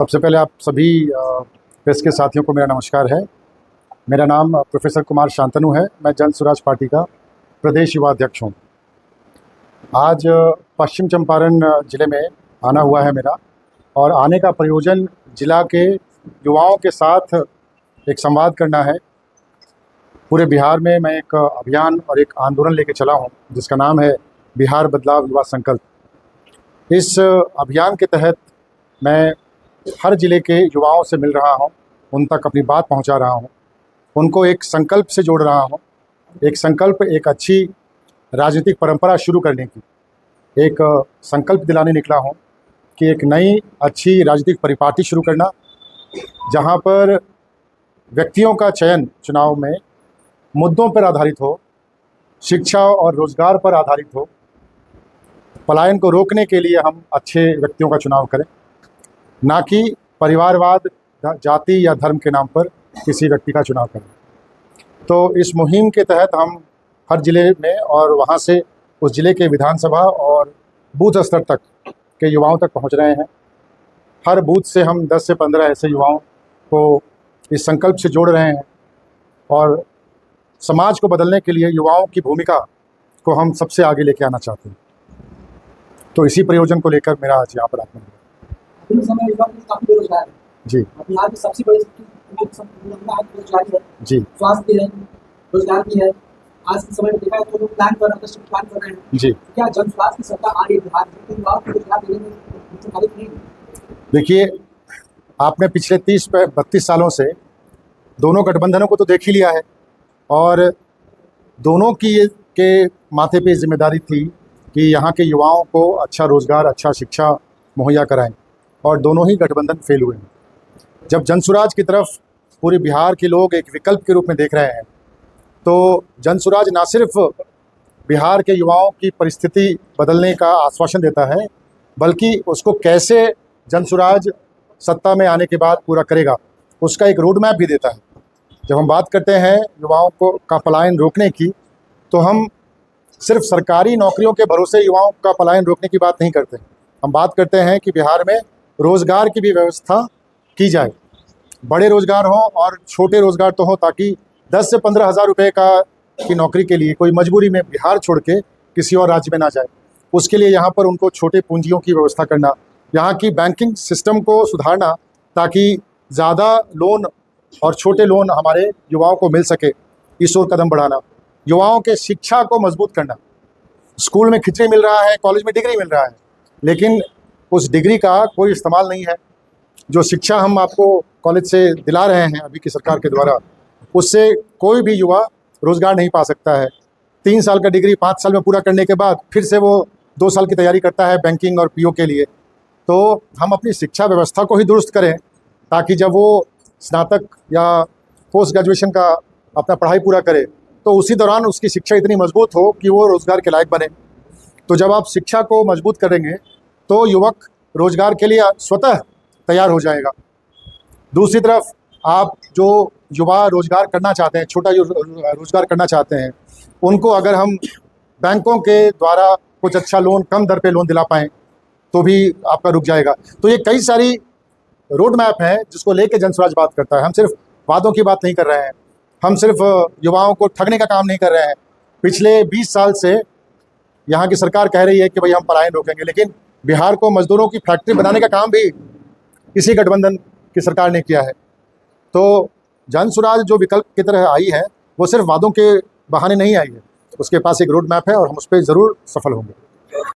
सबसे पहले आप सभी प्रेस के साथियों को मेरा नमस्कार है। मेरा नाम प्रोफेसर कुमार शांतनु है। मैं जन स्वराज पार्टी का प्रदेश युवा अध्यक्ष हूँ। आज पश्चिम चंपारण ज़िले में आना हुआ है मेरा, और आने का प्रयोजन जिला के युवाओं के साथ एक संवाद करना है। पूरे बिहार में मैं एक अभियान और एक आंदोलन लेके चला हूँ जिसका नाम है बिहार बदलाव युवा संकल्प। इस अभियान के तहत मैं हर ज़िले के युवाओं से मिल रहा हूं, उन तक अपनी बात पहुंचा रहा हूं, उनको एक संकल्प से जोड़ रहा हूं। एक संकल्प, एक अच्छी राजनीतिक परंपरा शुरू करने की एक संकल्प दिलाने निकला हूं कि एक नई अच्छी राजनीतिक परिपाटी शुरू करना, जहां पर व्यक्तियों का चयन चुनाव में मुद्दों पर आधारित हो, शिक्षा और रोज़गार पर आधारित हो। पलायन को रोकने के लिए हम अच्छे व्यक्तियों का चुनाव करें, ना कि परिवारवाद, जाति या धर्म के नाम पर किसी व्यक्ति का चुनाव करें। तो इस मुहिम के तहत हम हर ज़िले में और वहाँ से उस ज़िले के विधानसभा और बूथ स्तर तक के युवाओं तक पहुँच रहे हैं। हर बूथ से हम 10 से 15 ऐसे युवाओं को इस संकल्प से जोड़ रहे हैं, और समाज को बदलने के लिए युवाओं की भूमिका को हम सबसे आगे लेके आना चाहते हैं। तो इसी प्रयोजन को लेकर मेरा आज यहाँ पर आगमन है। समय युवा काफी बेरोजगार है जी। बिहार की सबसे बड़ी बेरोजगारी है जी। स्वास्थ्य है, रोजगार भी है। आज के समय में देखा है तो लोग प्लान कर रहे हैं जी। क्या जन स्वास्थ्य की सरकार आ रही है बिहार में, युवाओं को रोजगार देने में नहीं? देखिए, आपने पिछले 30-32 सालों से दोनों गठबंधनों को तो देख ही लिया है, और दोनों की के माथे पे जिम्मेदारी थी कि यहाँ के युवाओं को अच्छा रोज़गार, अच्छा शिक्षा मुहैया कराएं, और दोनों ही गठबंधन फेल हुए हैं। जब जनसुराज की तरफ पूरे बिहार के लोग एक विकल्प के रूप में देख रहे हैं, तो जनसुराज ना सिर्फ बिहार के युवाओं की परिस्थिति बदलने का आश्वासन देता है, बल्कि उसको कैसे जनसुराज सत्ता में आने के बाद पूरा करेगा उसका एक रोड मैप भी देता है। जब हम बात करते हैं युवाओं को का पलायन रोकने की, तो हम सिर्फ सरकारी नौकरियों के भरोसे युवाओं का पलायन रोकने की बात नहीं करते। हम बात करते हैं कि बिहार में रोज़गार की भी व्यवस्था की जाए। बड़े रोज़गार हों और छोटे रोज़गार तो हों, ताकि 10 से 15 हज़ार रुपये की नौकरी के लिए कोई मजबूरी में बिहार छोड़ के किसी और राज्य में ना जाए। उसके लिए यहाँ पर उनको छोटे पूंजियों की व्यवस्था करना, यहाँ की बैंकिंग सिस्टम को सुधारना, ताकि ज़्यादा लोन और छोटे लोन हमारे युवाओं को मिल सके, इस ओर कदम बढ़ाना। युवाओं के शिक्षा को मजबूत करना। स्कूल में खिचड़ी मिल रहा है, कॉलेज में डिग्री मिल रहा है, लेकिन उस डिग्री का कोई इस्तेमाल नहीं है। जो शिक्षा हम आपको कॉलेज से दिला रहे हैं अभी की सरकार के द्वारा, उससे कोई भी युवा रोज़गार नहीं पा सकता है। 3 साल का डिग्री 5 साल में पूरा करने के बाद फिर से वो 2 साल की तैयारी करता है बैंकिंग और पीओ के लिए। तो हम अपनी शिक्षा व्यवस्था को ही दुरुस्त करें, ताकि जब वो स्नातक या पोस्ट ग्रेजुएशन का अपना पढ़ाई पूरा करे, तो उसी दौरान उसकी शिक्षा इतनी मजबूत हो कि वो रोज़गार के लायक बने। तो जब आप शिक्षा को मजबूत करेंगे तो युवक रोज़गार के लिए स्वतः तैयार हो जाएगा। दूसरी तरफ आप जो युवा रोज़गार करना चाहते हैं, छोटा रोज़गार करना चाहते हैं, उनको अगर हम बैंकों के द्वारा कुछ अच्छा लोन, कम दर पे लोन दिला पाएँ, तो भी आपका रुक जाएगा। तो ये कई सारी रोड मैप है जिसको लेके जनसुराज बात करता है। हम सिर्फ वादों की बात नहीं कर रहे हैं, हम सिर्फ युवाओं को ठगने का काम नहीं कर रहे हैं। पिछले 20 साल से यहाँ की सरकार कह रही है कि भाई हम पलायन रोकेंगे, लेकिन बिहार को मजदूरों की फैक्ट्री बनाने का काम भी इसी गठबंधन की सरकार ने किया है। तो जनसुराज जो विकल्प की तरह आई है, वो सिर्फ वादों के बहाने नहीं आई है, उसके पास एक रोड मैप है, और हम उस पर ज़रूर सफल होंगे।